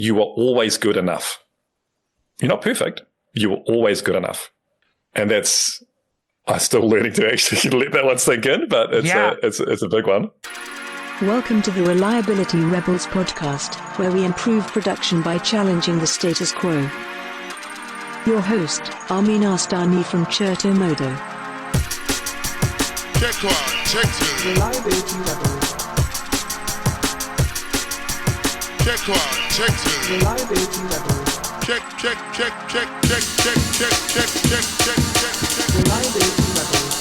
you are always good enough. You're not perfect. You are always good enough. And that's, I'm still learning to actually let that one sink in, but it's a big one. Welcome to the Reliability Rebels podcast, where we improve production by challenging the status quo. Your host, Amin Astani from Cherto Modo. Check one, check two. Reliability Rebels. Check one, check two. Reliability Rebels. Check, check, check, check, check, check, check, check, check, check, check. Reliability Rebels.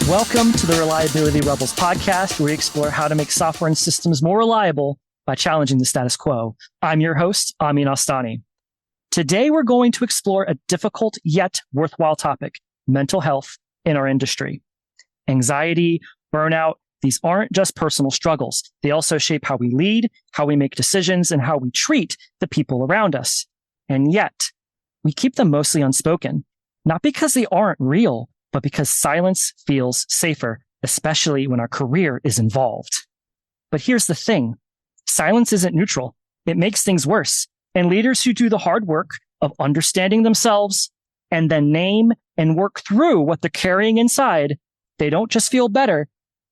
Welcome to the Reliability Rebels podcast, where we explore how to make software and systems more reliable by challenging the status quo. I'm your host, Amin Astani. Today, we're going to explore a difficult yet worthwhile topic, mental health in our industry. Anxiety, burnout, these aren't just personal struggles. They also shape how we lead, how we make decisions, and how we treat the people around us. And yet, we keep them mostly unspoken, not because they aren't real, but because silence feels safer, especially when our career is involved. But here's the thing. Silence isn't neutral. It makes things worse. And leaders who do the hard work of understanding themselves and then name and work through what they're carrying inside, they don't just feel better.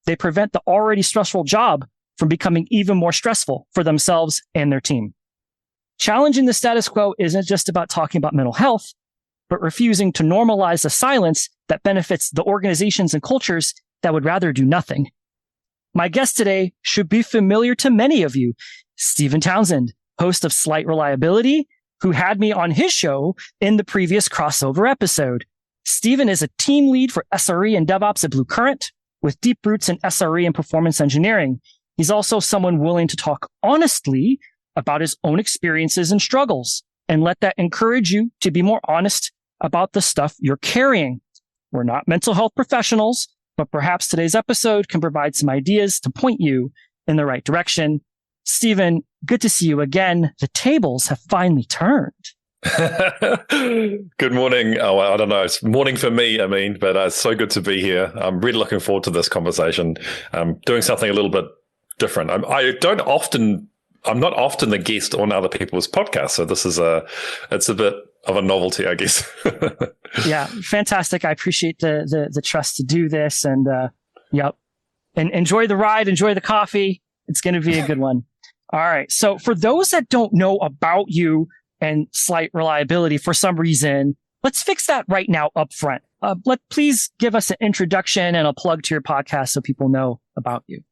They prevent the already stressful job from becoming even more stressful for themselves and their team. Challenging the status quo isn't just about talking about mental health, but refusing to normalize the silence that benefits the organizations and cultures that would rather do nothing. My guest today should be familiar to many of you, Townshend, host of Slight Reliability, who had me on his show in the previous crossover episode. Steven is a team lead for SRE and DevOps at Blue Current, with deep roots in SRE and performance engineering. He's also someone willing to talk honestly about his own experiences and struggles, and let that encourage you to be more honest about the stuff you're carrying. We're not mental health professionals, but perhaps today's episode can provide some ideas to point you in the right direction. Steven, good to see you again. The tables have finally turned. Good morning. Oh, I don't know. It's morning for me, but it's so good to be here. I'm really looking forward to this conversation. I'm doing something a little bit different. I'm not often the guest on other people's podcasts, so it's a bit of a novelty, I guess. Yeah, fantastic. I appreciate the trust to do this, and and enjoy the ride, enjoy the coffee. It's going to be a good one. All right. So for those that don't know about you and Slight Reliability for some reason, let's fix that right now up front. Please give us an introduction and a plug to your podcast so people know about you.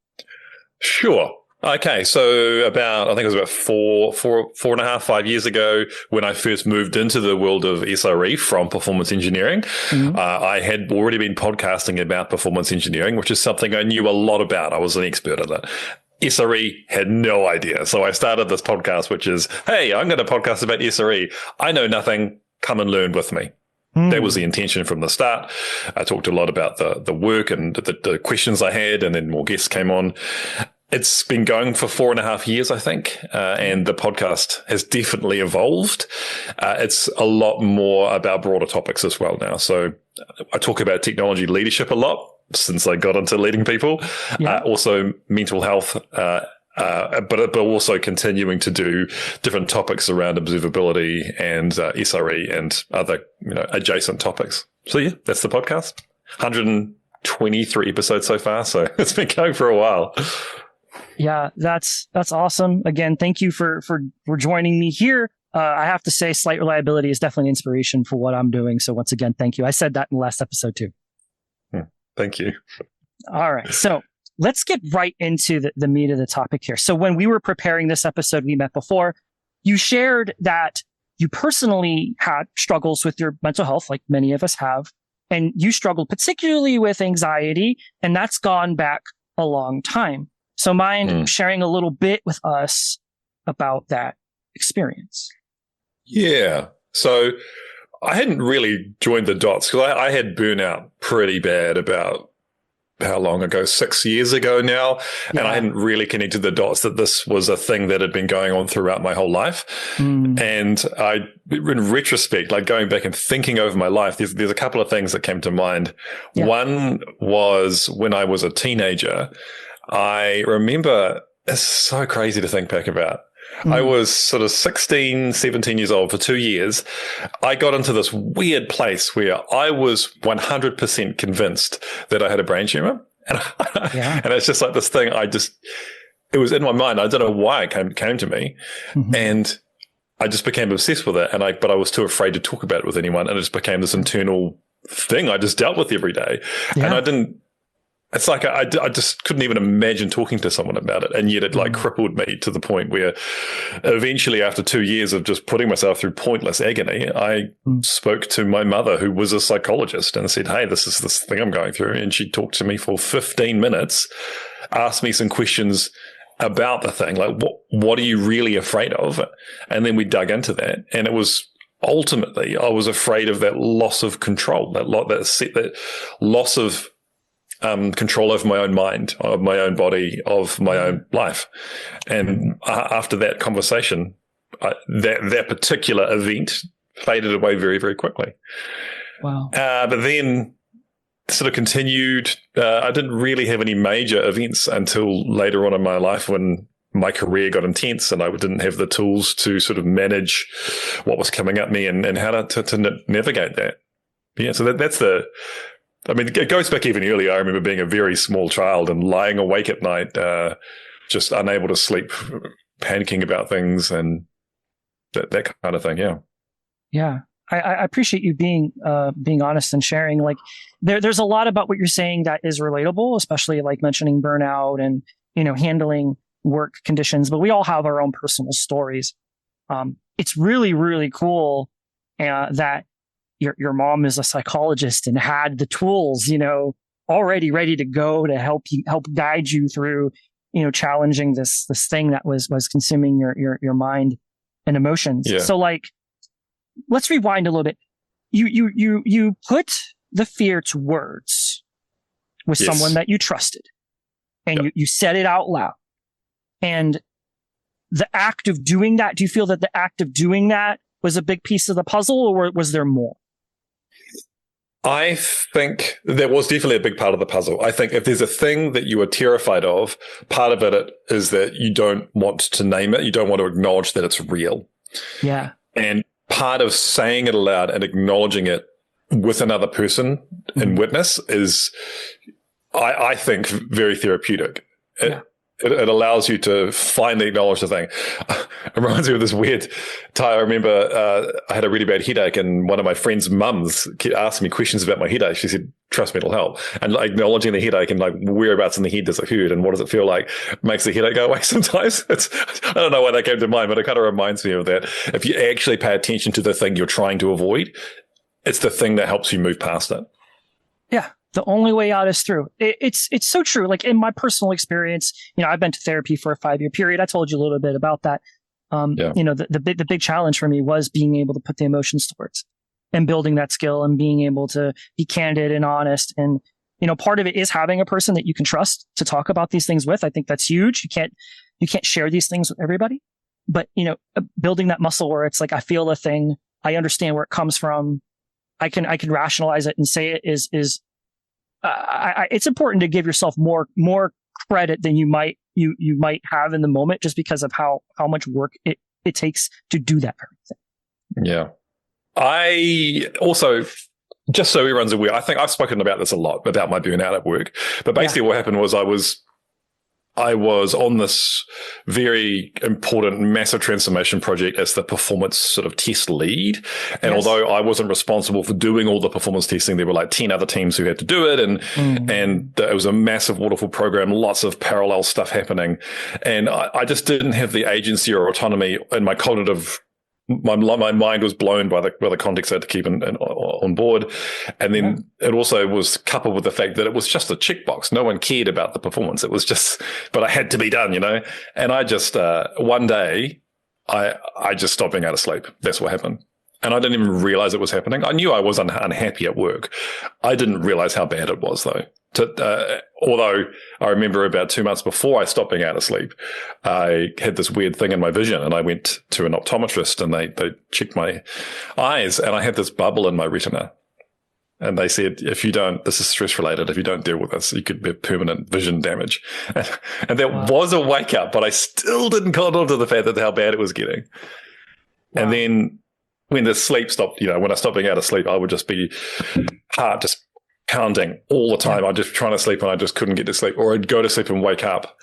Sure. Okay, so I think it was about four and a half, 5 years ago when I first moved into the world of SRE from performance engineering. Mm-hmm. I had already been podcasting about performance engineering, which is something I knew a lot about. I was an expert at it. SRE had no idea. So I started this podcast, which is, hey, I'm going to podcast about SRE. I know nothing. Come and learn with me. That was the intention from the start. I talked a lot about the work and the questions I had, and then more guests came on. It's been going for 4.5 years, I think, and the podcast has definitely evolved. It's a lot more about broader topics as well now. So I talk about technology leadership a lot since I got into leading people, also mental health, but also continuing to do different topics around observability and SRE and other adjacent topics. So yeah, that's the podcast. 123 episodes so far, so it's been going for a while. Yeah, that's awesome. Again, thank you for joining me here. I have to say, Slight Reliability is definitely an inspiration for what I'm doing. So once again, thank you. I said that in the last episode too. Thank you. All right. So let's get right into the meat of the topic here. So when we were preparing this episode, we met before, you shared that you personally had struggles with your mental health, like many of us have, and you struggled particularly with anxiety, and that's gone back a long time. So mind sharing a little bit with us about that experience? Yeah. So I hadn't really joined the dots because I had burnout pretty bad about how long ago? 6 years ago now. Yeah. And I hadn't really connected the dots that this was a thing that had been going on throughout my whole life. And in retrospect, like going back and thinking over my life, there's a couple of things that came to mind. Yeah. One was when I was a teenager, I remember It's so crazy to think back about. I was sort of 16, 17 years old for 2 years. I got into this weird place where I was 100% convinced that I had a brain tumor. And, and it's just like this thing, it was in my mind. I don't know why it came to me. And I just became obsessed with it. But I was too afraid to talk about it with anyone. And it just became this internal thing I just dealt with every day. And it's like I just couldn't even imagine talking to someone about it. And yet it like crippled me to the point where eventually, after 2 years of just putting myself through pointless agony, I spoke to my mother, who was a psychologist, and said, hey, this is this thing I'm going through. And she talked to me for 15 minutes, asked me some questions about the thing, like what are you really afraid of? And then we dug into that. And it was ultimately, I was afraid of that loss of control, that loss of control over my own mind, of my own body, of my own life. And after that conversation, that particular event faded away very, very quickly. Wow. But then sort of continued. I didn't really have any major events until later on in my life, when my career got intense and I didn't have the tools to sort of manage what was coming at me and how to navigate that. Yeah, so that's it goes back even earlier. I remember being a very small child and lying awake at night, just unable to sleep, panicking about things and that kind of thing. Yeah. Yeah. I appreciate you being honest and sharing. Like there's a lot about what you're saying that is relatable, especially like mentioning burnout and, handling work conditions, but we all have our own personal stories. It's really, really cool that your mom is a psychologist and had the tools, already ready to go to help guide you through, challenging this thing that was consuming your mind and emotions. Yeah. So like, let's rewind a little bit. You put the fear to words with someone that you trusted, and you said it out loud. And the act of doing that, do you feel that the act of doing that was a big piece of the puzzle, or was there more? I think there was definitely a big part of the puzzle. I think if there's a thing that you are terrified of, part of it is that you don't want to name it. You don't want to acknowledge that it's real. Yeah. And part of saying it aloud and acknowledging it with another person in witness is, I think, very therapeutic. It allows you to finally acknowledge the thing. It reminds me of this weird time. I remember I had a really bad headache, and one of my friend's mums asked me questions about my headache. She said, trust me, it'll help. And like, acknowledging the headache and like whereabouts in the head does it hurt and what does it feel like makes the headache go away sometimes. I don't know why that came to mind, but it kind of reminds me of that. If you actually pay attention to the thing you're trying to avoid, it's the thing that helps you move past it. Yeah. The only way out is through. It's so true. Like in my personal experience, I've been to therapy for a 5-year period. I told you a little bit about that. The big challenge for me was being able to put the emotions to words and building that skill and being able to be candid and honest. And, part of it is having a person that you can trust to talk about these things with. I think that's huge. You can't share these things with everybody, but, building that muscle where it's like, I feel a thing. I understand where it comes from. I can rationalize it and say it is it's important to give yourself more credit than you might have in the moment, just because of how much work it takes to do that very thing. Yeah. I also, just so everyone's aware, I think I've spoken about this a lot, about my burnout at work. But basically what happened was I was on this very important, massive transformation project as the performance sort of test lead. And although I wasn't responsible for doing all the performance testing, there were like 10 other teams who had to do it. And it was a massive waterfall program, lots of parallel stuff happening. And I just didn't have the agency or autonomy, and my cognitive, my mind was blown by the context I had to keep on board. And then it also was coupled with the fact that it was just a checkbox. No one cared about the performance. It was just, but it had to be done, And I just, one day, I just stopped being able to sleep. That's what happened. And I didn't even realize it was happening. I knew I was unhappy at work. I didn't realize how bad it was, though. Although I remember about 2 months before I stopped being able to sleep, I had this weird thing in my vision, and I went to an optometrist, and they checked my eyes, and I had this bubble in my retina. And they said, if you don't, this is stress related. If you don't deal with this, you could be permanent vision damage. And there was a wake up, but I still didn't hold on to the fact that how bad it was getting. Wow. And then when the sleep stopped, when I stopped being out of sleep, I would just be heart just pounding all the time. I'd just trying to sleep and I just couldn't get to sleep, or I'd go to sleep and wake up.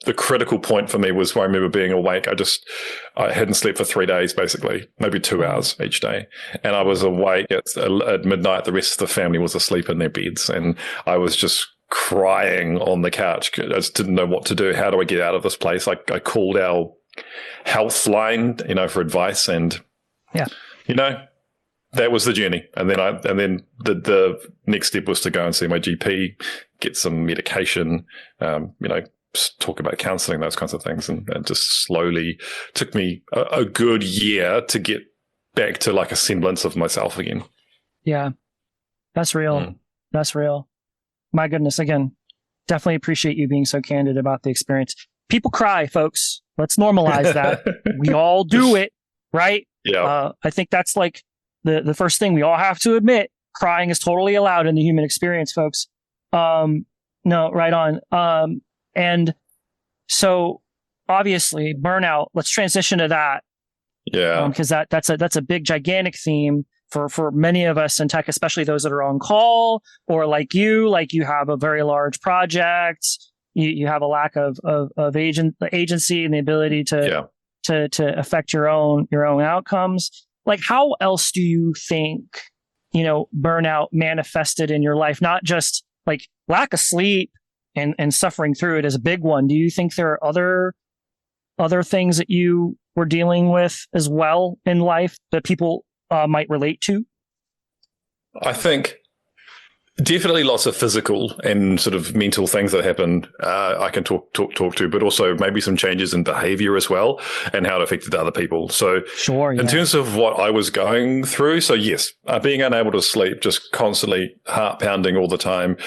The critical point for me was when I remember being awake. I hadn't slept for 3 days, basically, maybe 2 hours each day. And I was awake at midnight. The rest of the family was asleep in their beds. And I was just crying on the couch. I just didn't know what to do. How do I get out of this place? I called our health line, for advice. And, that was the journey. And then the next step was to go and see my GP, get some medication, talk about counseling, those kinds of things. And just slowly took me a good year to get back to like a semblance of myself again. Yeah, that's real. That's real. My goodness. Again, definitely appreciate you being so candid about the experience. People cry, folks. Let's normalize that. We all do it, right? Yeah. I think that's like the first thing we all have to admit. Crying is totally allowed in the human experience, folks. No, right on. And so obviously burnout, let's transition to that. Yeah. Because that's a big, gigantic theme for many of us in tech, especially those that are on call, or like you have a very large project. You have a lack of agency and the ability to affect your own outcomes. Like, how else do you think, burnout manifested in your life? Not just like lack of sleep and suffering through it is a big one. Do you think there are other things that you were dealing with as well in life that people might relate to? I think definitely lots of physical and sort of mental things that happened I can talk to, but also maybe some changes in behavior as well and how it affected other people. So in terms of what I was going through, so yes, being unable to sleep, just constantly heart pounding all the time.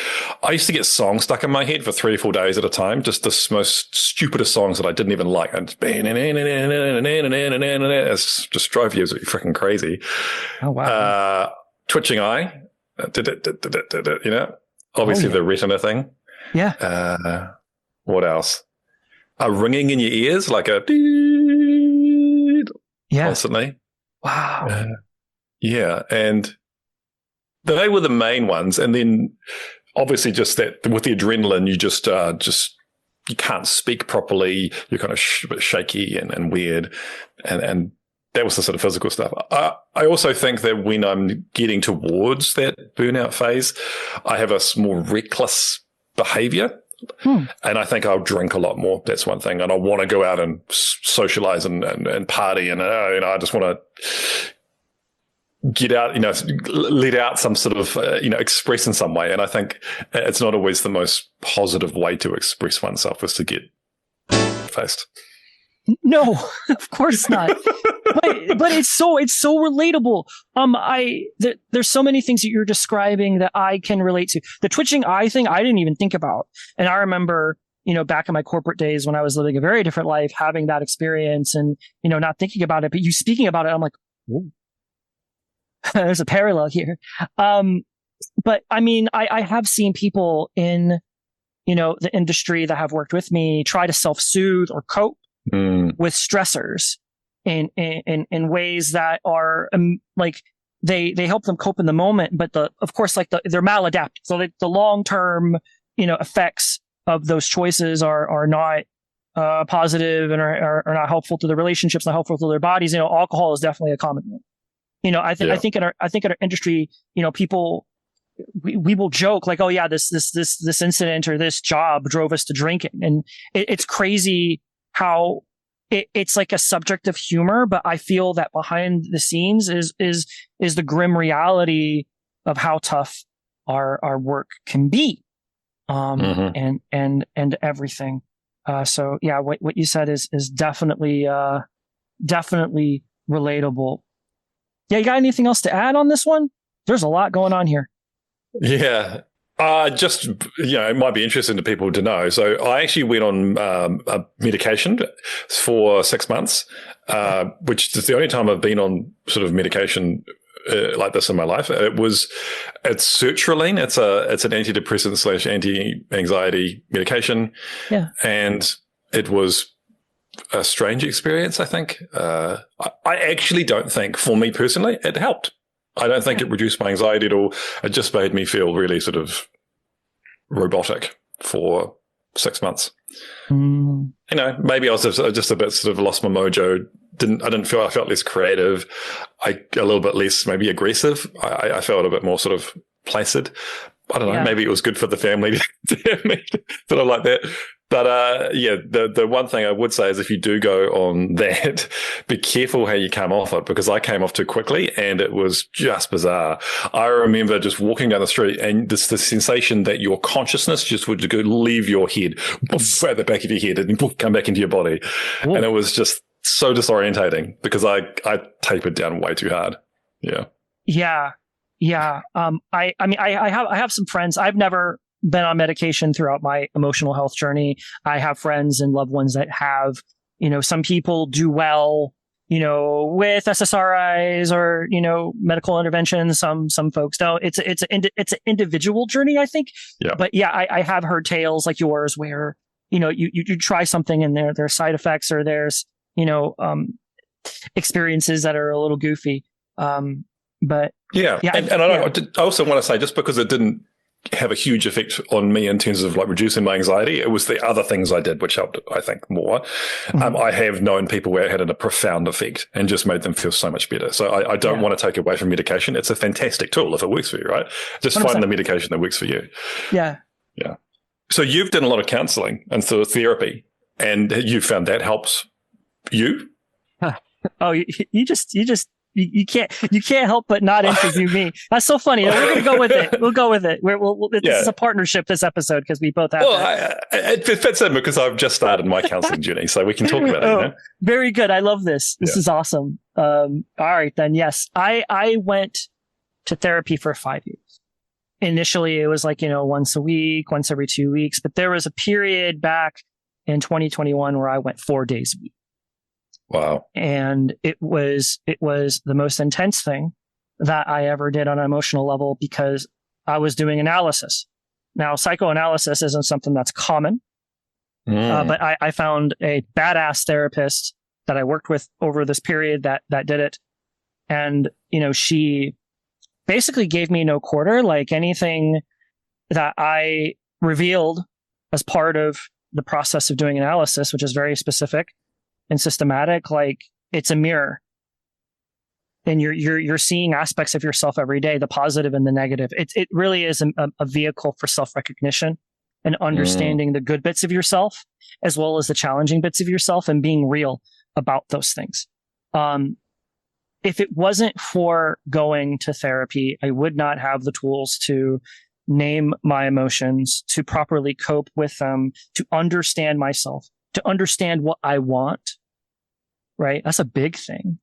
I used to get songs stuck in my head for 3 or 4 days at a time, just the most stupidest songs that I didn't even like. And it just drove you freaking crazy. Oh, wow. Twitching eye. Obviously the retina thing. Yeah. What else? A ringing in your ears, like a constantly. Wow. Yeah. And they were the main ones. And then obviously just that with the adrenaline, you just you can't speak properly. You're kind of shaky and weird. And that was the sort of physical stuff. I also think that when I'm getting towards that burnout phase, I have a more reckless behavior. And I think I'll drink a lot more. That's one thing. And I want to go out and socialize and party. And, I just want to get out, let out some sort of, express in some way. And I think it's not always the most positive way to express oneself is to get faced. No, of course not. but it's so relatable. There's so many things that you're describing that I can relate to. The twitching eye thing, I didn't even think about. And I remember, back in my corporate days when I was living a very different life, having that experience and, not thinking about it, but you speaking about it, I'm like, whoa, there's a parallel here. But I mean, I have seen people in, the industry that have worked with me try to self-soothe or cope with stressors in ways that are like they help them cope in the moment, but they're maladaptive. So the long-term, effects of those choices are not positive and are not helpful to the relationships, not helpful to their bodies. Alcohol is definitely a common one. I think in our industry, people, we will joke like, oh yeah, this incident or this job drove us to drinking. And it's crazy how it's like a subject of humor, but I feel that behind the scenes is the grim reality of how tough our work can be. And everything. So yeah, what you said is definitely relatable. Yeah. You got anything else to add on this one? There's a lot going on here. Yeah. It might be interesting to people to know. So I actually went on a medication for 6 months, which is the only time I've been on sort of medication like this in my life. It's sertraline. It's an antidepressant / anti-anxiety medication. Yeah. And it was a strange experience, I think. I actually don't think, for me personally, it helped. I don't think it reduced my anxiety at all. It just made me feel really sort of robotic for 6 months. Mm. You know, maybe I was just a bit sort of lost my mojo. I felt less creative. A little bit less maybe aggressive. I felt a bit more sort of placid. I don't know. Yeah. Maybe it was good for the family to have me sort of like that. But the one thing I would say is if you do go on that, be careful how you come off it, because I came off too quickly and it was just bizarre. I remember just walking down the street and the sensation that your consciousness just would go leave your head, poof, at the back of your head, and poof, come back into your body. Ooh. And it was just so disorientating because I tapered down way too hard. Yeah. Yeah. Yeah. I have some friends. I've never been on medication throughout my emotional health journey. I have friends and loved ones that have, some people do well, with SSRIs or, medical interventions. Some folks don't. It's an individual journey, I think. Yeah. But yeah, I have heard tales like yours where, you try something and there are side effects or there's, experiences that are a little goofy. But yeah. And I also want to say, just because it didn't have a huge effect on me in terms of like reducing my anxiety, it was the other things I did which helped, I think, more. Mm-hmm. I have known people where it had a profound effect and just made them feel so much better. So I don't want to take away from medication. It's a fantastic tool if it works for you, right? Just 100%. Find the medication that works for you. Yeah. Yeah. So you've done a lot of counseling and so therapy, and you found that helps you? Oh, you can't help but not interview me. That's so funny. We're going to go with it. We'll go with it. This is a partnership this episode because we both have. Well, it fits in because I've just started my counseling journey, so we can talk about it. Very good. I love this. This is awesome. All right, then. Yes, I went to therapy for 5 years. Initially, it was like once a week, once every 2 weeks, but there was a period back in 2021 where I went 4 days a week. Wow. And it was the most intense thing that I ever did on an emotional level because I was doing analysis. Now, psychoanalysis isn't something that's common, but I found a badass therapist that I worked with over this period that did it. And, she basically gave me no quarter, like anything that I revealed as part of the process of doing analysis, which is very specific and systematic, like it's a mirror, and you're seeing aspects of yourself every day, the positive and the negative. It really is a vehicle for self-recognition and understanding the good bits of yourself as well as the challenging bits of yourself and being real about those things. If it wasn't for going to therapy, I would not have the tools to name my emotions, to properly cope with them, to understand myself, to understand what I want, right? That's a big thing.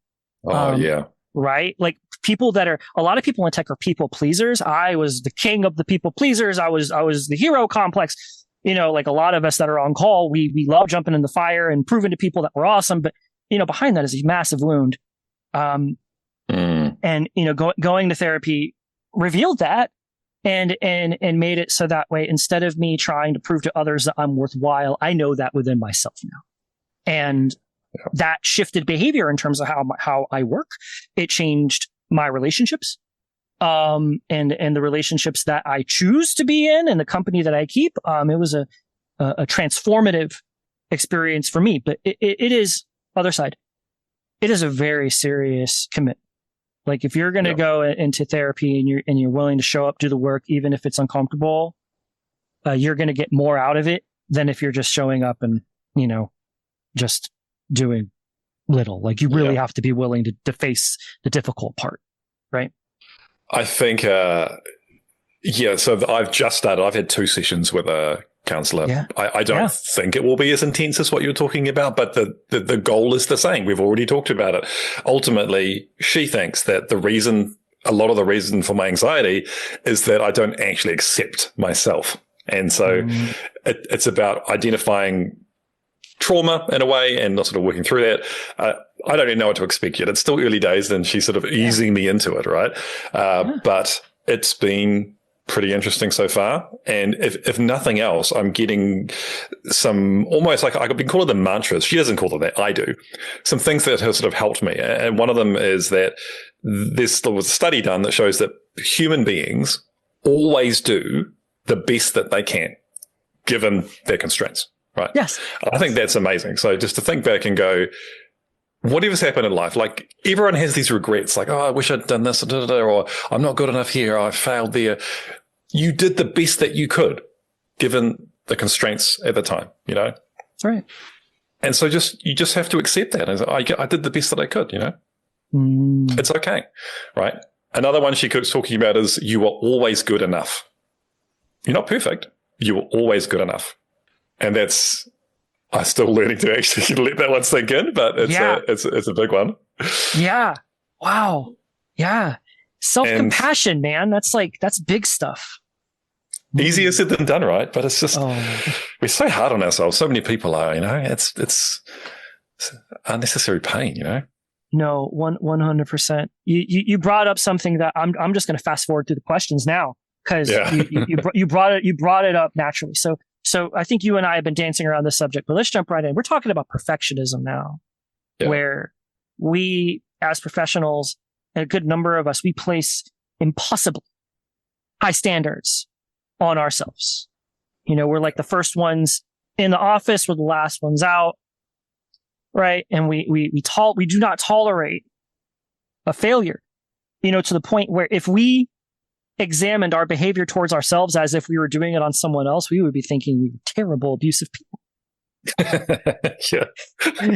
Yeah. Right? Like a lot of people in tech are people pleasers. I was the king of the people pleasers. I was the hero complex. Like a lot of us that are on call, we love jumping in the fire and proving to people that we're awesome. But, behind that is a massive wound. And, going to therapy revealed that. And made it so that way, instead of me trying to prove to others that I'm worthwhile, I know that within myself now. And that shifted behavior in terms of how I work. It changed my relationships, and the relationships that I choose to be in and the company that I keep. It was a transformative experience for me, but it is other side. It is a very serious commitment. Like if you're going to go into therapy and you're willing to show up, do the work, even if it's uncomfortable, you're going to get more out of it than if you're just showing up and, just doing little. Like you really have to be willing to face the difficult part, right? I think, so I've just started. I've had 2 sessions with a counselor. Yeah. I don't think it will be as intense as what you're talking about, but the goal is the same. We've already talked about it. Ultimately, she thinks that a lot of the reason for my anxiety is that I don't actually accept myself. And so it's about identifying trauma in a way and sort of working through that. I don't even know what to expect yet. It's still early days and she's sort of easing me into it, right? But it's been pretty interesting so far. And if nothing else, I'm getting some almost like I've been calling them mantras. She doesn't call them that. I do. Some things that have sort of helped me. And one of them is that there was a study done that shows that human beings always do the best that they can, given their constraints, right? Yes. I think that's amazing. So just to think back and go, whatever's happened in life, like everyone has these regrets, like, oh, I wish I'd done this, or I'm not good enough here, or I failed there. You did the best that you could, given the constraints at the time, you know? That's right. And so you just have to accept that. I did the best that I could, you know? It's okay, right? Another one she keeps talking about is you are always good enough. You're not perfect. You are always good enough. And I'm still learning to actually let that one sink in, but it's a big one. Yeah. Wow. Yeah. Self-compassion, man. That's big stuff. Easier said than done, right? But it's just, we're so hard on ourselves. So many people are, you know, it's unnecessary pain, you know? No, 100%. You brought up something that I'm just going to fast forward through the questions now because you brought it up naturally. So I think you and I have been dancing around this subject, but let's jump right in. We're talking about perfectionism now, where we as professionals, a good number of us, we place impossibly high standards on ourselves. You know, we're like the first ones in the office, we're the last ones out, right? And we do not tolerate a failure, you know, to the point where if we examined our behavior towards ourselves as if we were doing it on someone else, we would be thinking we were terrible, abusive people. Yeah.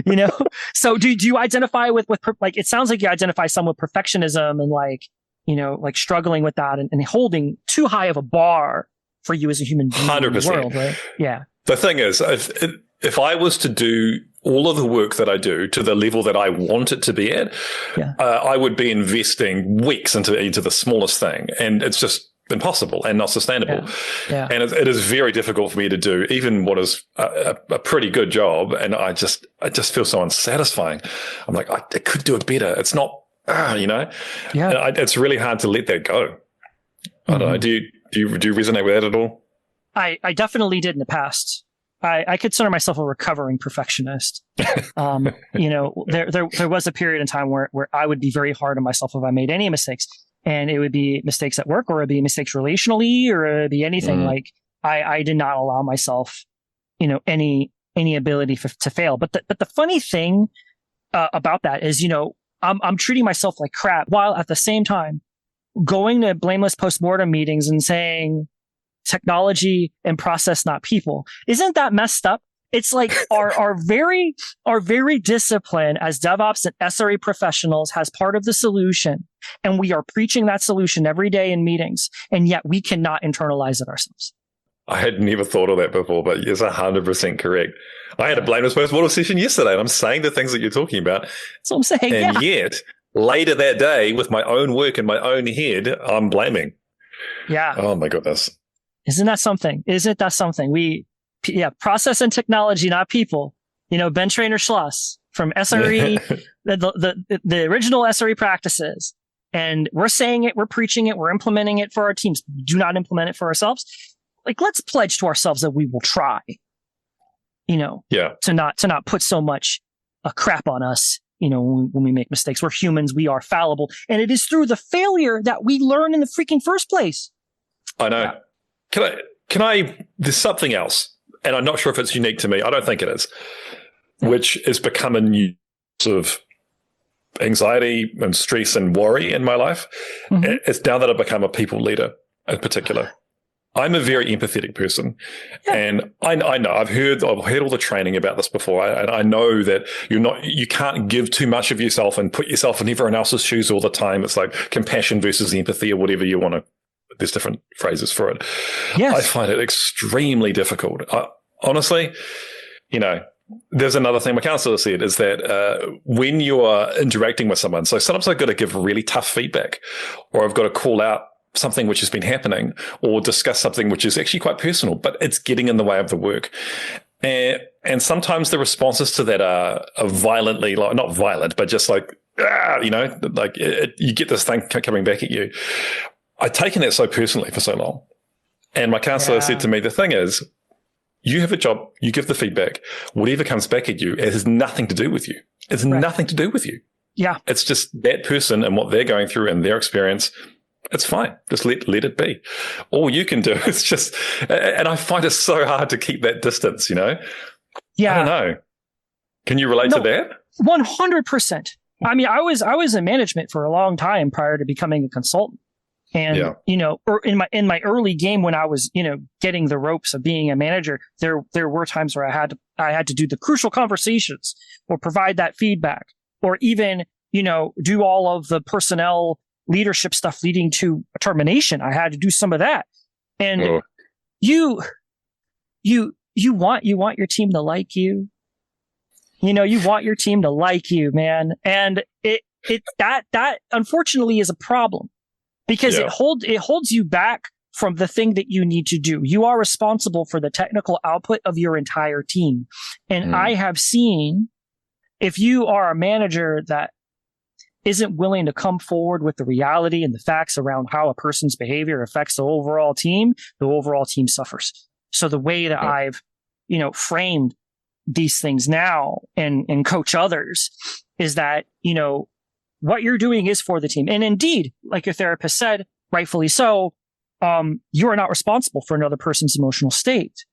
You know? So do you identify with like, it sounds like you identify some with perfectionism and like, you know, like struggling with that and holding too high of a bar for you as a human being 100%. In the world, right? Yeah. The thing is, if I was to do all of the work that I do to the level that I want it to be at, I would be investing weeks into the smallest thing. And it's just impossible and not sustainable. Yeah. And it is very difficult for me to do even what is a pretty good job. And I just feel so unsatisfying. I'm like, I could do it better. It's not, you know, it's really hard to let that go. I don't know. Do you resonate with that at all? I definitely did in the past. I consider myself a recovering perfectionist. You know, there was a period in time where I would be very hard on myself if I made any mistakes, and it would be mistakes at work, or it'd be mistakes relationally, or it'd be anything. Like I did not allow myself, you know, any ability to fail. But the funny thing about that is, you know, I'm treating myself like crap while at the same time going to blameless postmortem meetings and saying technology and process, not people. Isn't that messed up? It's like our very discipline as DevOps and SRE professionals has part of the solution, and we are preaching that solution every day in meetings, and yet we cannot internalize it ourselves. I had never thought of that before, but it's 100% correct. I had a blameless postmortem session yesterday, and I'm saying the things that you're talking about. That's what I'm saying. And yet, later that day, with my own work in my own head, I'm blaming. Yeah. Oh my goodness. Isn't that something? Process and technology, not people. You know, Ben Trainer Schloss from SRE, the original SRE practices. And we're saying it, we're preaching it, we're implementing it for our teams. Do not implement it for ourselves. Like, let's pledge to ourselves that we will try, you know, to not put so much crap on us, you know, when we make mistakes. We're humans, we are fallible. And it is through the failure that we learn in the freaking first place. I know. There's something else, and I'm not sure if it's unique to me. I don't think it is, which has become a new sort of anxiety and stress and worry in my life. It's now that I've become a people leader in particular. I'm a very empathetic person, and I know I've heard all the training about this before, and I know that you can't give too much of yourself and put yourself in everyone else's shoes all the time. It's like compassion versus empathy, or whatever you want to. There's different phrases for it. Yes. I find it extremely difficult. Honestly, you know, there's another thing my counselor said is that when you are interacting with someone, so sometimes I've got to give really tough feedback, or I've got to call out something which has been happening, or discuss something which is actually quite personal, but it's getting in the way of the work. And And sometimes the responses to that are violently, like not violent, but just like, you get this thing coming back at you. I'd taken that so personally for so long. And my counselor said to me, the thing is, you have a job, you give the feedback, whatever comes back at you, it has nothing to do with you. It's nothing to do with you. Yeah. It's just that person and what they're going through and their experience. It's fine. Just let it be. All you can do is just, and I find it so hard to keep that distance, Yeah. I don't know. Can you relate to that? 100%. I mean, I was in management for a long time prior to becoming a consultant. And, or in my early game when I was, getting the ropes of being a manager, there were times where I had to do the crucial conversations or provide that feedback or even, do all of the personnel leadership stuff leading to a termination. I had to do some of that. And you want your team to like you. You want your team to like you, man. And that unfortunately is a problem because it holds you back from the thing that you need to do. You are responsible for the technical output of your entire team. And I have seen if you are a manager that isn't willing to come forward with the reality and the facts around how a person's behavior affects the overall team suffers. So the way that I've, framed these things now and coach others is that, what you're doing is for the team. And indeed, like your therapist said, rightfully so, you are not responsible for another person's emotional state.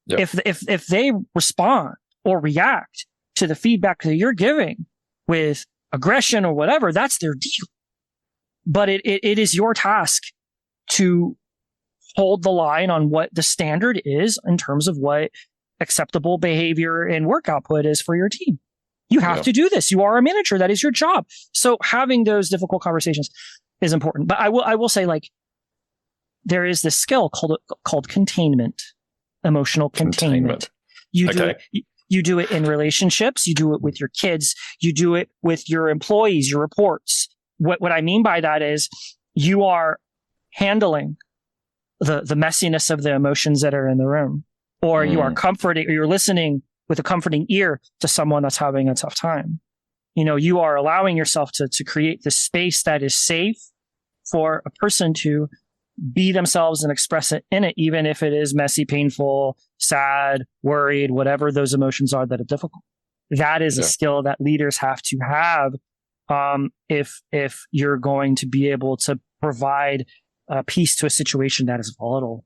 Yep. If they respond or react to the feedback that you're giving with aggression or whatever, that's their deal. But it is your task to hold the line on what the standard is in terms of what acceptable behavior and work output is for your team. You have to do this. You are a manager. That is your job. So having those difficult conversations is important. But I will say, like, there is this skill called containment, emotional containment. You do it in relationships. You do it with your kids. You do it with your employees, your reports. What I mean by that is you are handling the messiness of the emotions that are in the room, or you are comforting, or you're listening with a comforting ear to someone that's having a tough time. You are allowing yourself to create this space that is safe for a person to be themselves and express it in it, even if it is messy, painful, sad, worried, whatever those emotions are that are difficult. That is a skill that leaders have to have if you're going to be able to provide peace to a situation that is volatile.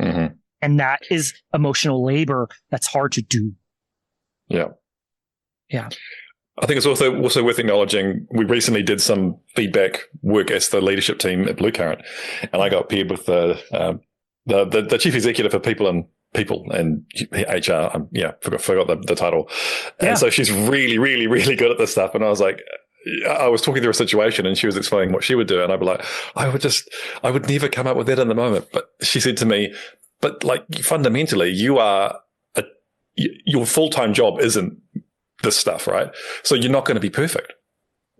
Mm-hmm. And that is emotional labor that's hard to do. Yeah. Yeah. I think it's also worth acknowledging we recently did some feedback work as the leadership team at Blue Current, and I got paired with the chief executive for people and HR. Forgot the title. Yeah. And so she's really, really, really good at this stuff. And I was like, I was talking through a situation and she was explaining what she would do. And I'd be like, I would never come up with that in the moment. But she said to me, but like fundamentally, your full-time job isn't this stuff, right? So you're not going to be perfect.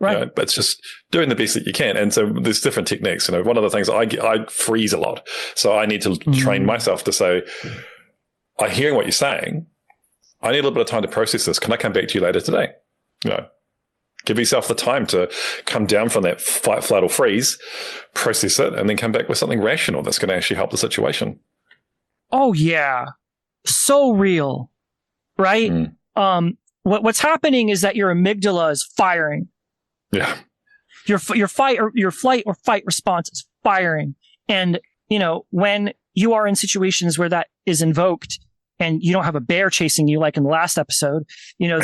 Right. But it's just doing the best that you can. And so there's different techniques. One of the things I freeze a lot. So I need to train myself to say, I'm hearing what you're saying. I need a little bit of time to process this. Can I come back to you later today? Give yourself the time to come down from that fight, flight, or freeze, process it, and then come back with something rational that's going to actually help the situation. Oh, yeah. So real, right? What's happening is that your amygdala is firing. Yeah. Your flight or fight response is firing. And, when you are in situations where that is invoked and you don't have a bear chasing you, like in the last episode, we have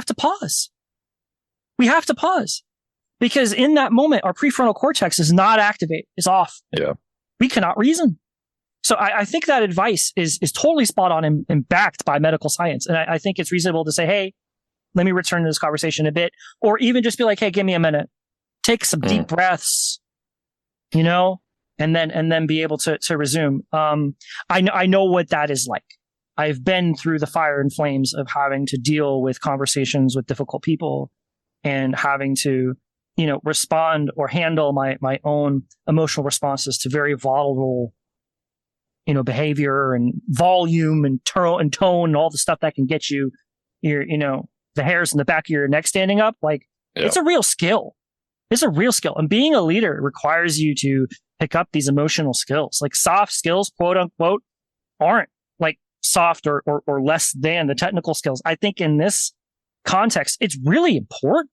to pause. We have to pause because in that moment, our prefrontal cortex is not activated. It's off. Yeah. We cannot reason. So I think that advice is totally spot on and backed by medical science. And I think it's reasonable to say, hey, let me return to this conversation a bit, or even just be like, hey, give me a minute, take some deep breaths, and then be able to resume. I know what that is like. I've been through the fire and flames of having to deal with conversations with difficult people and having to, respond or handle my own emotional responses to very volatile behavior and volume and tone and all the stuff that can get you the hairs in the back of your neck standing up. Like, it's a real skill. It's a real skill. And being a leader requires you to pick up these emotional skills. Like, soft skills, quote unquote, aren't like soft or less than the technical skills. I think in this context, it's really important.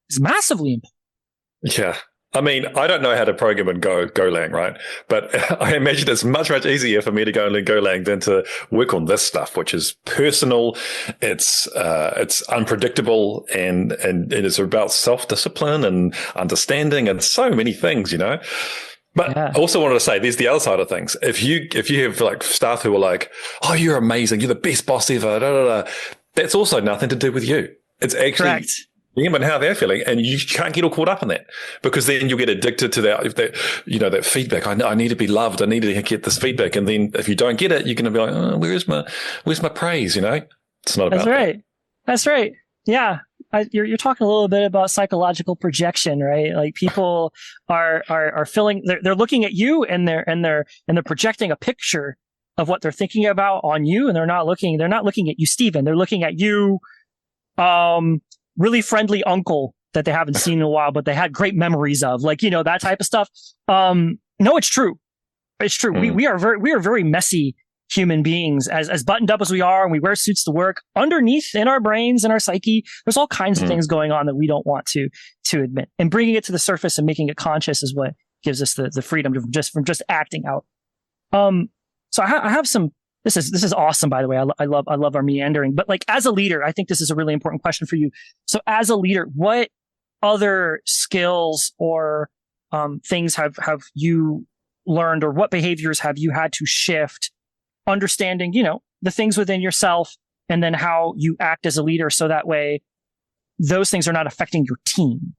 It's massively important. Yeah. I mean, I don't know how to program in Golang, right? But I imagine it's much, much easier for me to go and learn Golang than to work on this stuff, which is personal. It's unpredictable, and it's about self-discipline and understanding and so many things, But I also wanted to say, there's the other side of things. If you have like staff who are like, "Oh, you're amazing, you're the best boss ever," that's also nothing to do with you. It's actually correct. Them and how they're feeling, and you can't get all caught up in that, because then you'll get addicted to that feedback. I need to be loved. I need to get this feedback, and then if you don't get it, you're going to be like, "Oh, where's my praise?" It's not about That's right. That's right. Yeah. You're talking a little bit about psychological projection, right? Like, people are feeling, they're looking at you and they're projecting a picture of what they're thinking about on you, and they're not looking at you, Stephen. They're looking at you, really friendly uncle that they haven't seen in a while, but they had great memories of, like, that type of stuff. No, it's true. It's true. We are very messy human beings, as buttoned up as we are, and we wear suits to work. Underneath, in our brains and our psyche, there's all kinds of things going on that we don't want to admit. And bringing it to the surface and making it conscious is what gives us the freedom from just acting out. So I have some. This is awesome, by the way. I love our meandering. But, like, as a leader, I think this is a really important question for you. So, as a leader, what other skills or things have you learned, or what behaviors have you had to shift, understanding, the things within yourself, and then how you act as a leader, so that way those things are not affecting your team?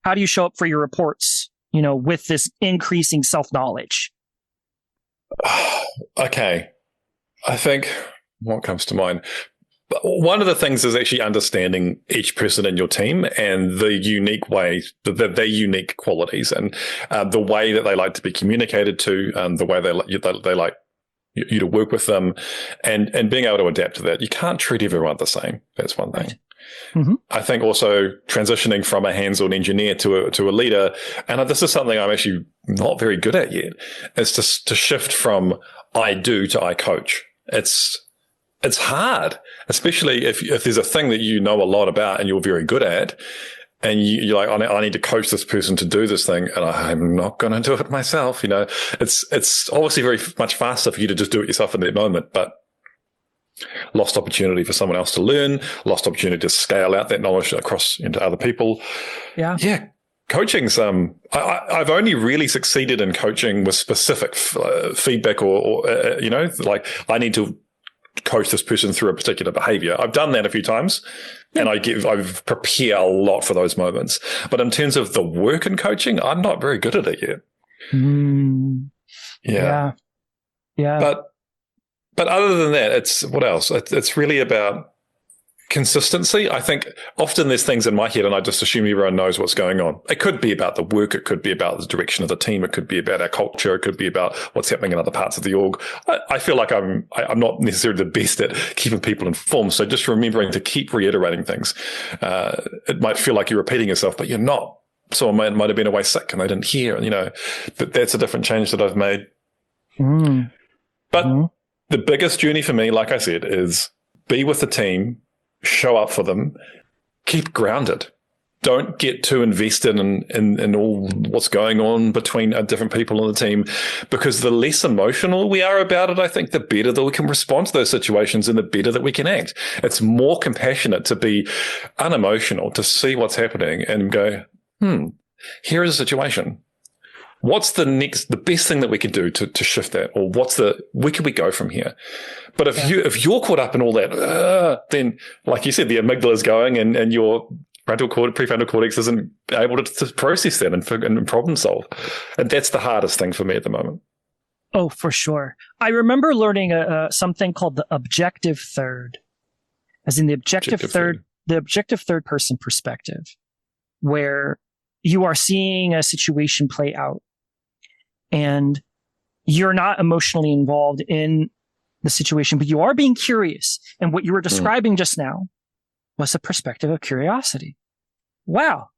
How do you show up for your reports, with this increasing self-knowledge? Okay. I think what comes to mind, one of the things is actually understanding each person in your team and the unique ways, their unique qualities, and the way that they like to be communicated to, the way they like you to work with them, and being able to adapt to that. You can't treat everyone the same. That's one thing. Right. Mm-hmm. I think also transitioning from a hands-on engineer to a leader, and this is something I'm actually not very good at yet, is to shift from I do to I coach. It's hard, especially if there's a thing that you know a lot about and you're very good at, and you're like, I need to coach this person to do this thing, and I'm not going to do it myself. It's obviously very much faster for you to just do it yourself in that moment, but lost opportunity for someone else to learn, lost opportunity to scale out that knowledge across into other people. Yeah. Coaching's, I've only really succeeded in coaching with specific feedback or like, I need to coach this person through a particular behavior. I've done that a few times, and I've prepared a lot for those moments. But in terms of the work in coaching, I'm not very good at it yet. Yeah. But other than that, it's what else? It's really about consistency. I think often there's things in my head, and I just assume everyone knows what's going on. It could be about the work. It could be about the direction of the team. It could be about our culture. It could be about what's happening in other parts of the org. I feel like I'm not necessarily the best at keeping people informed. So just remembering to keep reiterating things. It might feel like you're repeating yourself, but you're not. Someone might have been away sick and they didn't hear. But that's a different change that I've made. But the biggest journey for me, like I said, is be with the team, show up for them, keep grounded. Don't get too invested in all what's going on between different people on the team, because the less emotional we are about it, I think, the better that we can respond to those situations and the better that we can act. It's more compassionate to be unemotional, to see what's happening and go, here is a situation. What's the best thing that we can do to shift that? Or where can we go from here? But if you're caught up in all that, then, like you said, the amygdala is going and your prefrontal cortex isn't able to process that and problem solve. And that's the hardest thing for me at the moment. Oh, for sure. I remember learning something called the objective third, as in the objective third person perspective, where you are seeing a situation play out. And you're not emotionally involved in the situation, but you are being curious. And what you were describing just now was a perspective of curiosity. Wow,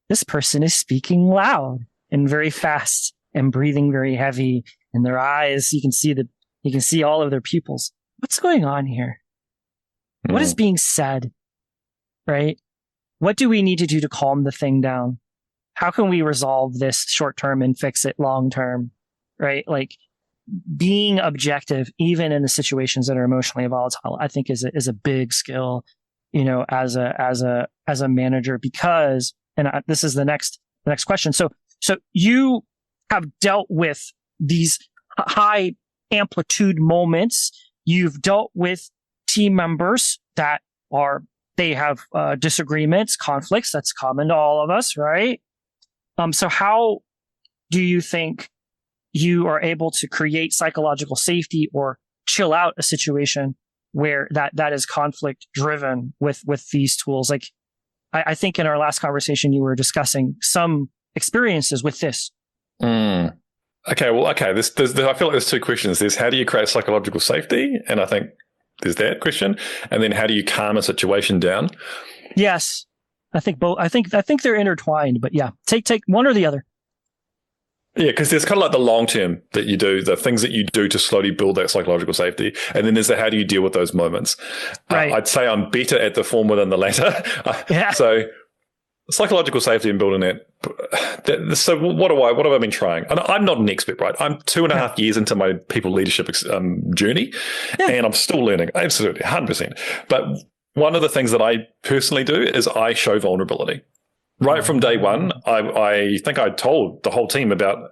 this person is speaking loud and very fast and breathing very heavy. In their eyes, you can see all of their pupils. What's going on here? What is being said? Right? What do we need to do to calm the thing down? How can we resolve this short term and fix it long term? Right? Like being objective, even in the situations that are emotionally volatile, I think is a big skill, as a manager, because, and this is the next question. So you have dealt with these high amplitude moments. You've dealt with team members that they have disagreements, conflicts. That's common to all of us, right? So how do you think you are able to create psychological safety or chill out a situation where that is conflict driven with these tools? Like, I think in our last conversation, you were discussing some experiences with this. Okay. Well, okay. I feel like there's two questions. There's how do you create psychological safety? And I think there's that question. And then how do you calm a situation down? Yes. I think both. I think they're intertwined, but yeah, take one or the other. Yeah, because there's kind of like the long term that you do, the things that you do to slowly build that psychological safety. And then there's the how do you deal with those moments? Right. I'd say I'm better at the former than the latter. Yeah. So psychological safety and building that. So what have I been trying? I'm not an expert, right? I'm 2.5 years into my people leadership journey, and I'm still learning. Absolutely, 100%. But one of the things that I personally do is I show vulnerability. Right from day one, I think I told the whole team about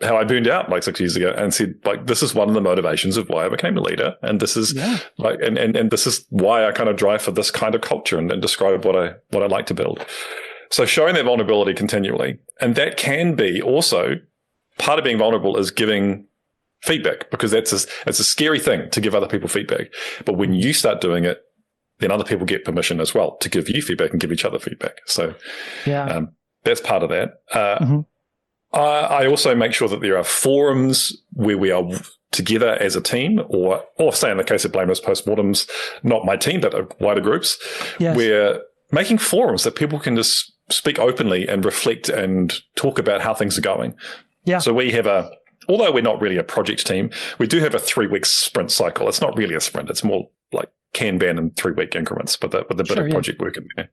how I burned out like 6 years ago and said, like, this is one of the motivations of why I became a leader. And this is like, and this is why I kind of drive for this kind of culture and describe what I like to build. So showing that vulnerability continually. And that can be also part of being vulnerable is giving feedback, because it's a scary thing to give other people feedback. But when you start doing it, then other people get permission as well to give you feedback and give each other feedback. So that's part of that. I also make sure that there are forums where we are together as a team, or say in the case of blameless postmortems, not my team, but wider groups, we're making forums that people can just speak openly and reflect and talk about how things are going. Yeah. So we have although we're not really a project team, we do have a 3-week sprint cycle. It's not really a sprint. It's more like Kanban in 3-week increments, with a bit of project work in there.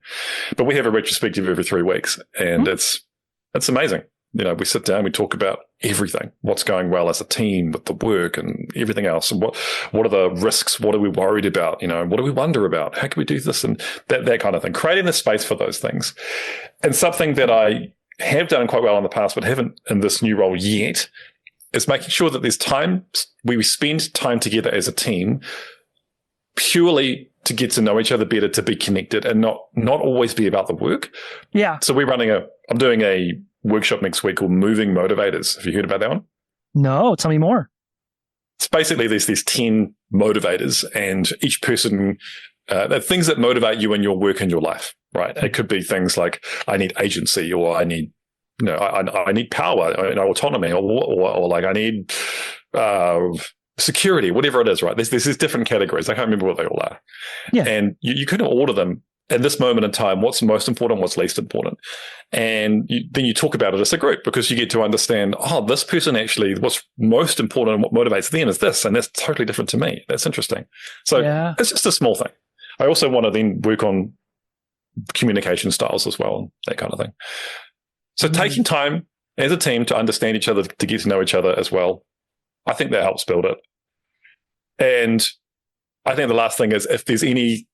But we have a retrospective every 3 weeks, and it's amazing. We sit down, we talk about everything, what's going well as a team with the work and everything else, and what are the risks, what are we worried about, what do we wonder about, how can we do this, and that kind of thing. Creating the space for those things. And something that I have done quite well in the past, but haven't in this new role yet, is making sure that there's time where we spend time together as a team purely to get to know each other better, to be connected, and not always be about the work. Yeah. So I'm doing a workshop next week called Moving Motivators. Have you heard about that one? No, tell me more. It's basically there's these 10 motivators, and each person, the things that motivate you in your work and your life, right? It could be things like, I need agency, or I need, I need power, autonomy, or like I need security, whatever it is, right? There's these different categories. I can't remember what they all are. Yeah. And you couldn't order them at this moment in time, what's most important, what's least important. And then you talk about it as a group, because you get to understand, this person actually, what's most important and what motivates them is this, and that's totally different to me. That's interesting. So it's just a small thing. I also want to then work on communication styles as well, that kind of thing. So taking time as a team to understand each other, to get to know each other as well, I think that helps build it. And I think the last thing is, if there's anything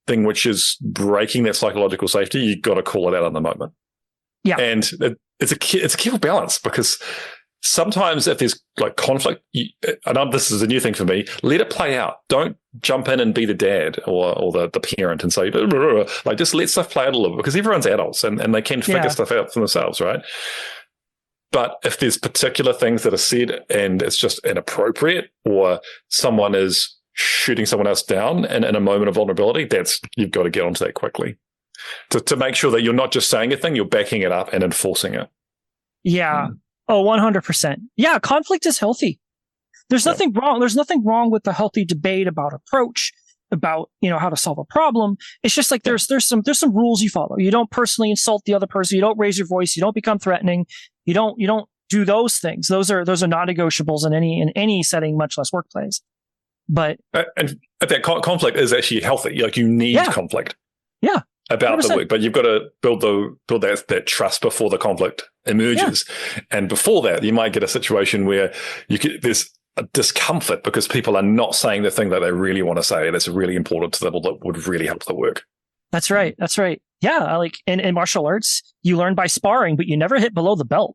which is breaking that psychological safety, you've got to call it out in the moment. Yeah. And it's a careful balance, because sometimes if there's like conflict, this is a new thing for me, let it play out. Don't jump in and be the dad or the parent and say, like, just let stuff play out a little bit, because everyone's adults and they can figure stuff out for themselves, right? But if there's particular things that are said and it's just inappropriate, or someone is shooting someone else down in a moment of vulnerability, you've got to get onto that quickly to make sure that you're not just saying a thing, you're backing it up and enforcing it. Yeah. Oh, 100%. Yeah, conflict is healthy. There's nothing wrong. There's nothing wrong with the healthy debate about approach, about, how to solve a problem. It's just like there's some rules you follow. You don't personally insult the other person. You don't raise your voice. You don't become threatening. You don't do those things. Those are non-negotiables in any setting, much less workplace. But and that conflict is actually healthy. Like, you need conflict. Yeah. About 100%. the work, but you've got to build that trust before the conflict emerges. Yeah. And before that, you might get a situation where there's a discomfort because people are not saying the thing that they really want to say. That's really important to them, that would really help the work. That's right. Yeah, like in martial arts, you learn by sparring, but you never hit below the belt.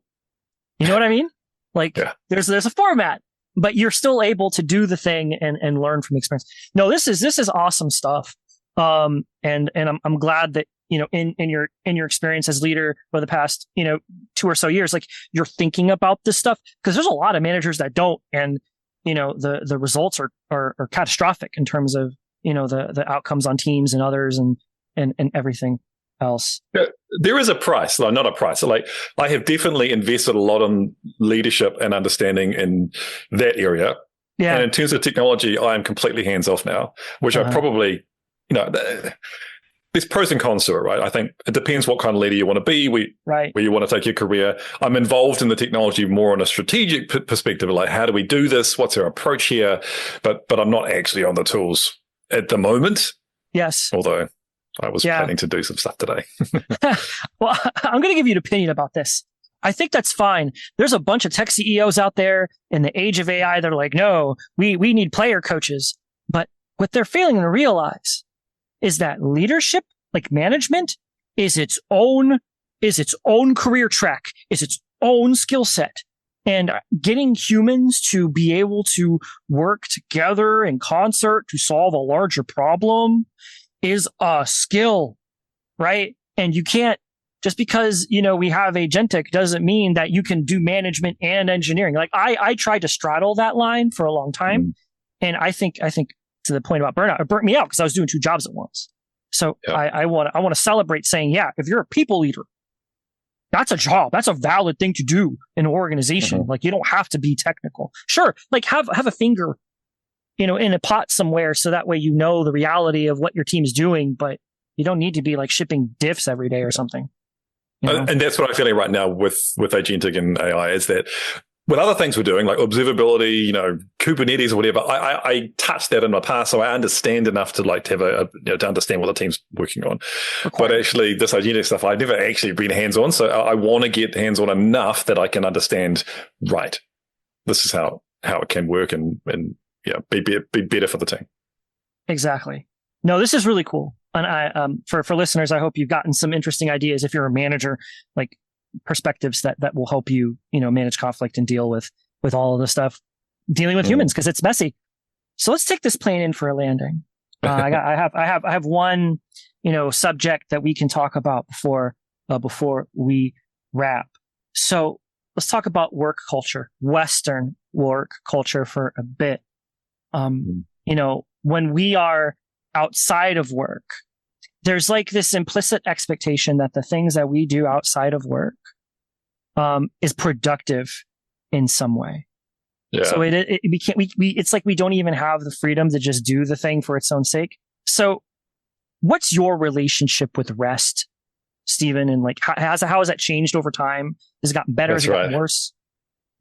You know what I mean? Like, there's a format, but you're still able to do the thing and learn from experience. No, this is awesome stuff. And I'm glad that, in your experience as leader for the past, 2 or so years, like, you're thinking about this stuff, because there's a lot of managers that don't. And, the results are catastrophic in terms of, the outcomes on teams and others and everything else. There is a price, though, not a price. Like, I have definitely invested a lot in leadership and understanding in that area. Yeah. And in terms of technology, I am completely hands off now, which I probably, there's pros and cons to it, right? I think it depends what kind of leader you want to be, where you want to take your career. I'm involved in the technology more on a strategic perspective, like, how do we do this? What's our approach here? But I'm not actually on the tools at the moment. Yes. Although I was planning to do some stuff today. Well, I'm going to give you an opinion about this. I think that's fine. There's a bunch of tech CEOs out there in the age of AI that are like, no, we need player coaches. But what they're failing to realize is that leadership, like management, is its own career track, is its own skill set. And getting humans to be able to work together in concert to solve a larger problem is a skill, right? And you can't, just because, we have agentic doesn't mean that you can do management and engineering. Like, I tried to straddle that line for a long time. And I think to the point about burnout, it burnt me out because I was doing 2 jobs at once. So I want to celebrate saying, if you're a people leader, that's a job. That's a valid thing to do in an organization. Like, you don't have to be technical. Sure. Like, have a finger, in a pot somewhere, so that way the reality of what your team's doing, but you don't need to be like shipping diffs every day or something. And that's what I'm feeling right now with agentic and AI, is that with other things we're doing, like observability, Kubernetes or whatever, I touched that in my past, so I understand enough to have to understand what the team's working on. But actually, this agentic stuff, I've never actually been hands-on, so I want to get hands-on enough that I can understand, right, this is how it can work and be better for the team. Exactly. No, this is really cool. And I, for listeners, I hope you've gotten some interesting ideas, if you're a manager, like perspectives that will help you, manage conflict and deal with all of the stuff, dealing with humans, because it's messy. So let's take this plane in for a landing. I have one, subject that we can talk about before we wrap. So let's talk about work culture, Western work culture for a bit. When we are outside of work, there's like this implicit expectation that the things that we do outside of work is productive in some way. Yeah. So it's like we don't even have the freedom to just do the thing for its own sake. So what's your relationship with rest, Stephen? And like, how has that changed over time? Has it gotten better? Has it gotten worse?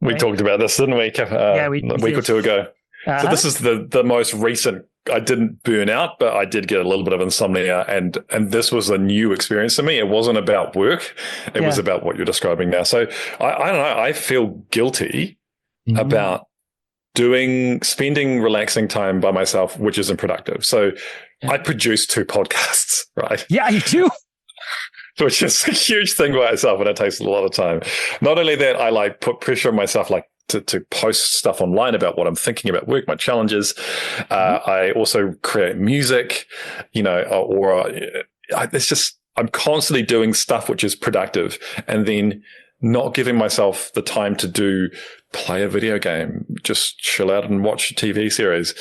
We talked about this, didn't we? A week or 2 ago. So this is the most recent. I didn't burn out, but I did get a little bit of insomnia, and this was a new experience to me. It wasn't about work; it was about what you're describing now. So I don't know. I feel guilty about spending relaxing time by myself, which isn't productive. So I produce 2 podcasts, right? Yeah, you do. Which is a huge thing by itself, and it takes a lot of time. Not only that, I put pressure on myself, to post stuff online about what I'm thinking about work, my challenges. I also create music, it's just, I'm constantly doing stuff which is productive, and then not giving myself the time to play a video game, just chill out and watch a TV series.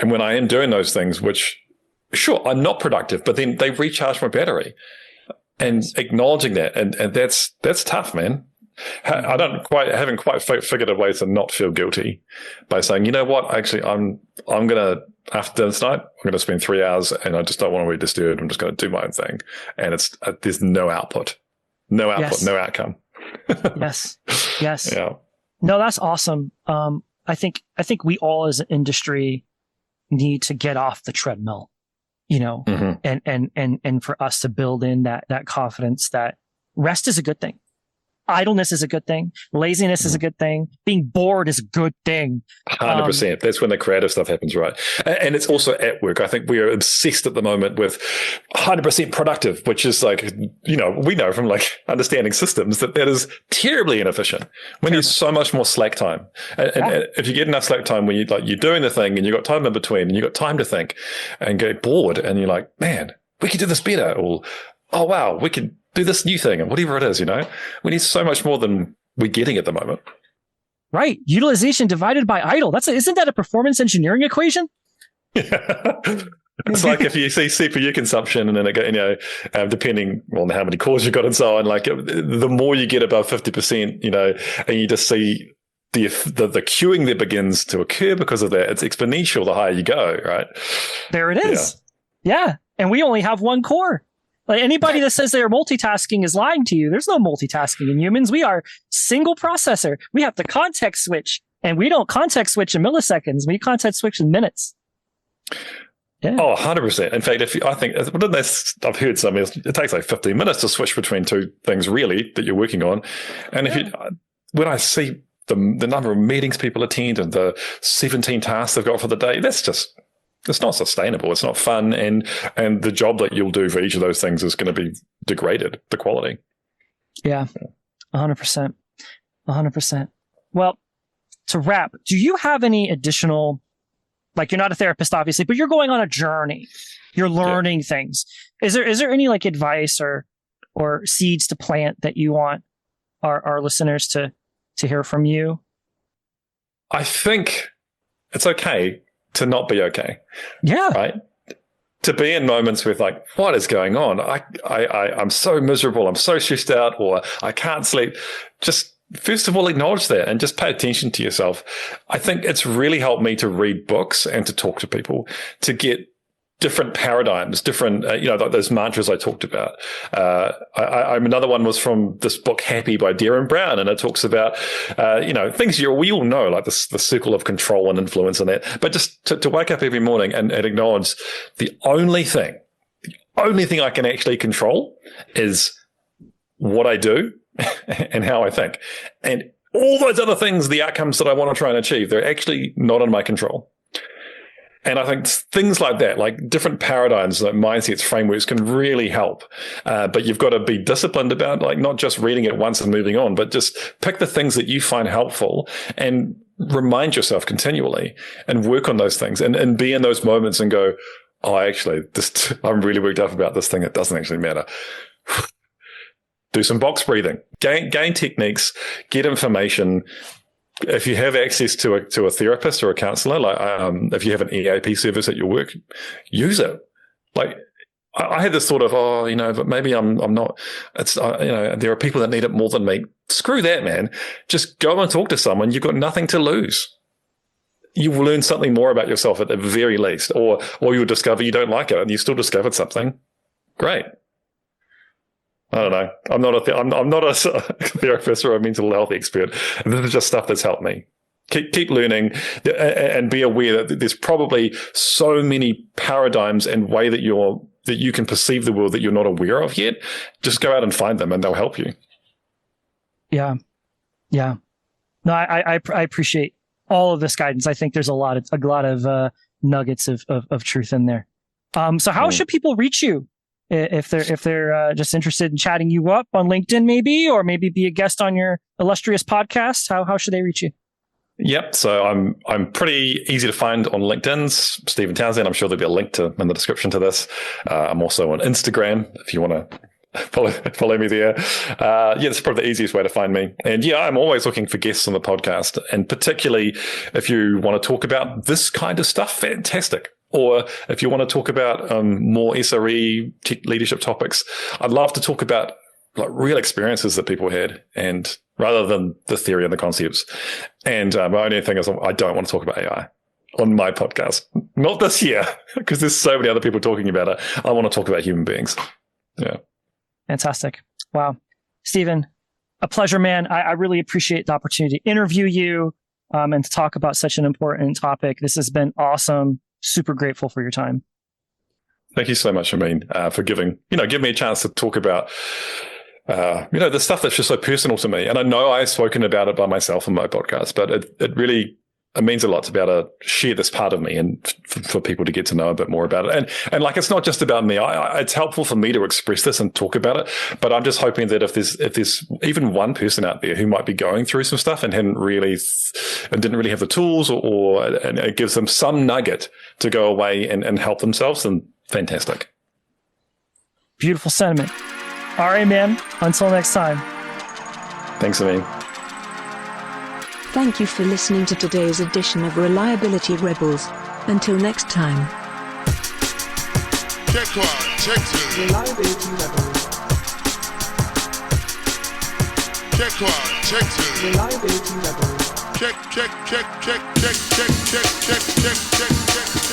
And when I am doing those things, which sure, I'm not productive, but then they recharge my battery, and acknowledging that. And that's tough, man. Haven't quite figured a way to not feel guilty by saying, you know what, actually, I'm gonna, after dinner tonight, I'm gonna spend 3 hours, and I just don't want to be disturbed. I'm just gonna do my own thing, and it's there's no output, no outcome. Yes. Yeah. No, that's awesome. I think we all as an industry need to get off the treadmill, and for us to build in that confidence that rest is a good thing. Idleness is a good thing. Laziness is a good thing. Being bored is a good thing. 100%. That's when the creative stuff happens, right? And it's also at work. I think we are obsessed at the moment with 100% productive, which is like, we know from like understanding systems that is terribly inefficient when there's so much more slack time. And if you get enough slack time when you're doing the thing and you've got time in between and you've got time to think and get bored and you're like, man, we could do this better. Or, oh, wow, we could do this new thing and whatever it is, we need so much more than we're getting at the moment. Right. Utilization divided by idle. Isn't that a performance engineering equation? Yeah. It's like if you see CPU consumption and then depending on how many cores you've got and so on, like the more you get above 50%, and you just see the queuing that begins to occur because of that, it's exponential the higher you go, right? There it is. Yeah. And we only have one core. Like anybody that says they're multitasking is lying to you. There's no multitasking in humans. We are single processor. We have to context switch, and we don't context switch in milliseconds. We context switch in minutes. Yeah. Oh, 100%. In fact, I've heard something, it takes like 15 minutes to switch between two things really that you're working on. And when I see the number of meetings people attend and the 17 tasks they've got for the day, it's not sustainable. It's not fun. And the job that you'll do for each of those things is going to be degraded, the quality. Yeah, 100%. 100%. Well, to wrap, do you have any additional, like you're not a therapist, obviously, but you're going on a journey. You're learning things. Is there any like advice or seeds to plant that you want our listeners to hear from you? I think it's okay to not be okay. Yeah. Right? To be in moments with like, what is going on? I'm so miserable. I'm so stressed out, or I can't sleep. Just first of all, acknowledge that and just pay attention to yourself. I think it's really helped me to read books and to talk to people, to get different paradigms, different, those mantras I talked about. Another one was from this book, Happy by Darren Brown. And it talks about, things we all know, like the circle of control and influence and that, but just to wake up every morning and acknowledge the only thing I can actually control is what I do and how I think. And all those other things, the outcomes that I want to try and achieve, they're actually not in my control. And I think things like that, like different paradigms, like mindsets, frameworks can really help. But you've got to be disciplined about like not just reading it once and moving on, but just pick the things that you find helpful and remind yourself continually and work on those things and be in those moments and go, oh, actually, I'm really worked up about this thing. It doesn't actually matter. Do some box breathing, gain techniques, get information. If you have access to a therapist or a counselor, like if you have an EAP service at your work, use it. Like I had this thought of, but maybe I'm not. It's there are people that need it more than me. Screw that, man. Just go and talk to someone. You've got nothing to lose. You will learn something more about yourself at the very least, or you'll discover you don't like it and you still discovered something. Great. I don't know. I'm not a therapist or a mental health expert. This is just stuff that's helped me. Keep learning and be aware that there's probably so many paradigms and way that you can perceive the world that you're not aware of yet. Just go out and find them and they'll help you. Yeah. Yeah. No, I appreciate all of this guidance. I think there's a lot of nuggets of truth in there. So how should people reach you? If they're just interested in chatting you up on LinkedIn, maybe, or maybe be a guest on your illustrious podcast, how should they reach you? Yep. So I'm pretty easy to find on LinkedIn, Stephen Townshend. I'm sure there'll be a link in the description to this. I'm also on Instagram if you want to follow me there. That's probably the easiest way to find me. And I'm always looking for guests on the podcast, and particularly if you want to talk about this kind of stuff, fantastic. Or if you want to talk about more SRE leadership topics, I'd love to talk about like real experiences that people had and rather than the theory and the concepts. And my only thing is I don't want to talk about AI on my podcast. Not this year, because there's so many other people talking about it. I want to talk about human beings. Yeah. Fantastic. Wow. Stephen, a pleasure, man. I really appreciate the opportunity to interview you and to talk about such an important topic. This has been awesome. Super grateful for your time. Thank you so much, Amin, for giving me a chance to talk about, the stuff that's just so personal to me. And I know I've spoken about it by myself in my podcast, but it really means a lot to be able to share this part of me and for people to get to know a bit more about it. And like, it's not just about me. It's helpful for me to express this and talk about it. But I'm just hoping that if there's even one person out there who might be going through some stuff and didn't really have the tools and it gives them some nugget to go away and help themselves, then fantastic. Beautiful sentiment. All right, man. Until next time. Thanks, Amin. Thank you for listening to today's edition of Reliability Rebels. Until next time. Check one, check two. Reliability Rebels. Check one, check two. Reliability Rebels. Check, check, check, check, check, check, check, check, check, check.